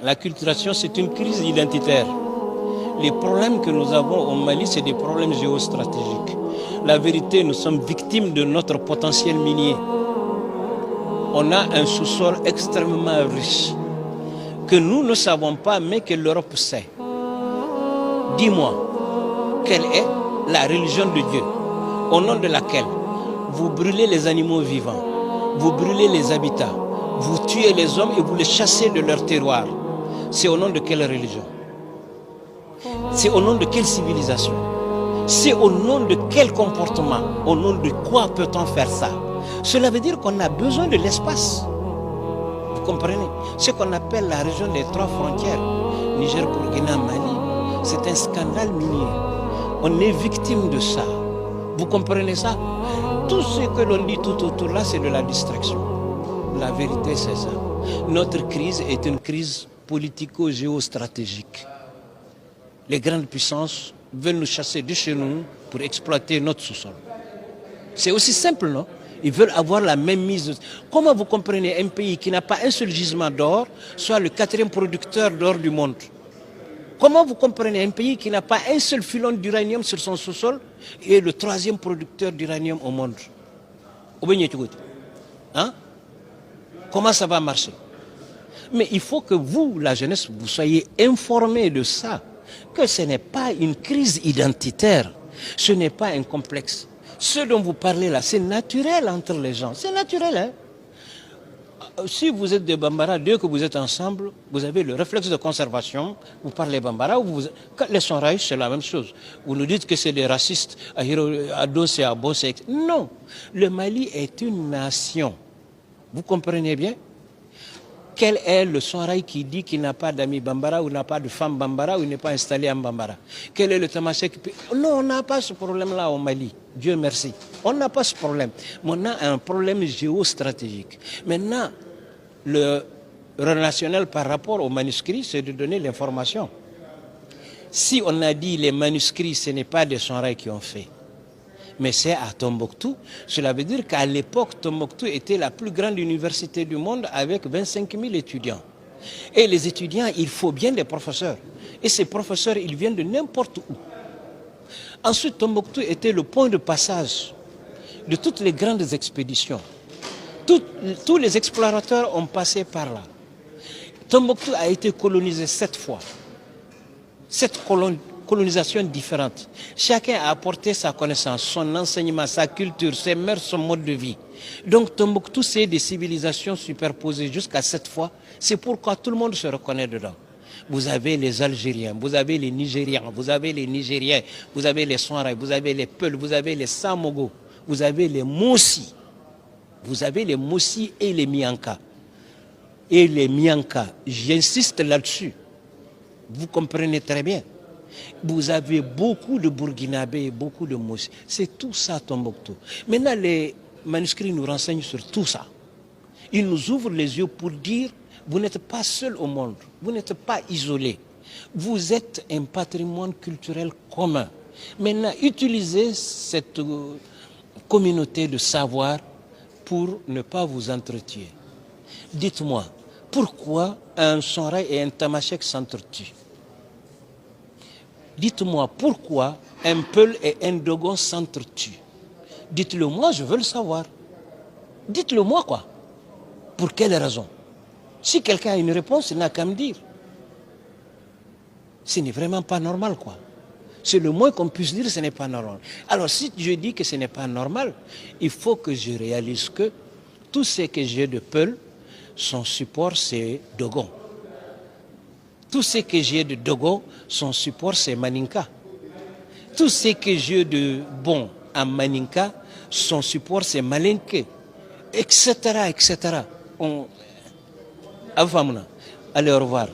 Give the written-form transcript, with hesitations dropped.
L'acculturation, c'est une crise identitaire. Les problèmes que nous avons au Mali, c'est des problèmes géostratégiques. La vérité, nous sommes victimes de notre potentiel minier. On a un sous-sol extrêmement riche que nous ne savons pas, mais que l'Europe sait. Dis-moi, quelle est la religion de Dieu au nom de laquelle vous brûlez les animaux vivants, vous brûlez les habitats, vous tuez les hommes et vous les chassez de leur terroir? C'est au nom de quelle religion? C'est au nom de quelle civilisation? C'est au nom de quel comportement? Au nom de quoi peut-on faire ça? Cela veut dire qu'on a besoin de l'espace. Vous comprenez? Ce qu'on appelle la région des trois frontières, Niger, Burkina, Mali, c'est un scandale minier. On est victime de ça. Vous comprenez ça? Tout ce que l'on dit tout autour là, c'est de la distraction. La vérité, c'est ça. Notre crise est une crise politico-géostratégique. Les grandes puissances veulent nous chasser de chez nous pour exploiter notre sous-sol. C'est aussi simple, non? Ils veulent avoir la même mise. Comment vous comprenez un pays qui n'a pas un seul gisement d'or, soit le 4e producteur d'or du monde? Comment vous comprenez un pays qui n'a pas un seul filon d'uranium sur son sous-sol et le 3e producteur d'uranium au monde? Hein? Comment ça va marcher? Mais il faut que vous, la jeunesse, vous soyez informés de ça, que ce n'est pas une crise identitaire, ce n'est pas un complexe. Ce dont vous parlez là, c'est naturel entre les gens, c'est naturel. Hein? Si vous êtes des Bambara, dès que vous êtes ensemble, vous avez le réflexe de conservation, vous parlez Bambara, les Sonraïs, c'est la même chose. Vous nous dites que c'est des racistes, à Dos et à Bosse. Non, le Mali est une nation. Vous comprenez bien? Quel est le Sonraï qui dit qu'il n'a pas d'amis Bambara ou n'a pas de femme Bambara ou il n'est pas installé en Bambara? Quel est le Tamassek? Non, on n'a pas ce problème-là au Mali. Dieu merci. On n'a pas ce problème. Mais on a un problème géostratégique. Maintenant, le relationnel par rapport aux manuscrits, c'est de donner l'information. Si on a dit les manuscrits, ce n'est pas des Sonraïs qui ont fait, mais c'est à Tombouctou. Cela veut dire qu'à l'époque, Tombouctou était la plus grande université du monde avec 25 000 étudiants. Et les étudiants, il faut bien des professeurs. Et ces professeurs, ils viennent de n'importe où. Ensuite, Tombouctou était le point de passage de toutes les grandes expéditions. Tous les explorateurs ont passé par là. Tombouctou a été colonisé 7 fois. 7 colonisations différentes. Chacun a apporté sa connaissance, son enseignement, sa culture, ses mœurs, son mode de vie. Donc Tombouctou, c'est des civilisations superposées jusqu'à 7 fois. C'est pourquoi tout le monde se reconnaît dedans. Vous avez les Algériens, vous avez les Nigériens, vous avez les Nigériens, vous avez les Sonraïs, vous avez les Peuls, vous avez les Samogo, vous avez les Mossi. Vous avez les Mossi et les Mianka. Et les Mianka, j'insiste là-dessus. Vous comprenez très bien. Vous avez beaucoup de Burkinabés et beaucoup de Mossi. C'est tout ça, Tombouctou. Maintenant, les manuscrits nous renseignent sur tout ça. Ils nous ouvrent les yeux pour dire, vous n'êtes pas seul au monde, vous n'êtes pas isolé. Vous êtes un patrimoine culturel commun. Maintenant, utilisez cette communauté de savoir pour ne pas vous entretuer. Dites-moi, pourquoi un Sonraï et un Tamashek s'entretuent? Dites-moi pourquoi un Peul et un Dogon s'entretuent. Dites-le moi, je veux le savoir. Dites-le moi quoi. Pour quelle raison? Si quelqu'un a une réponse, il n'a qu'à me dire. Ce n'est vraiment pas normal quoi. C'est le moins qu'on puisse dire, ce n'est pas normal. Alors si je dis que ce n'est pas normal, il faut que je réalise que tout ce que j'ai de Peul, son support c'est Dogon. Tout ce que j'ai de Dogon, son support c'est Maninka. Tout ce que j'ai de bon à Maninka, son support c'est Malinke, etc. etc. Allez, au revoir.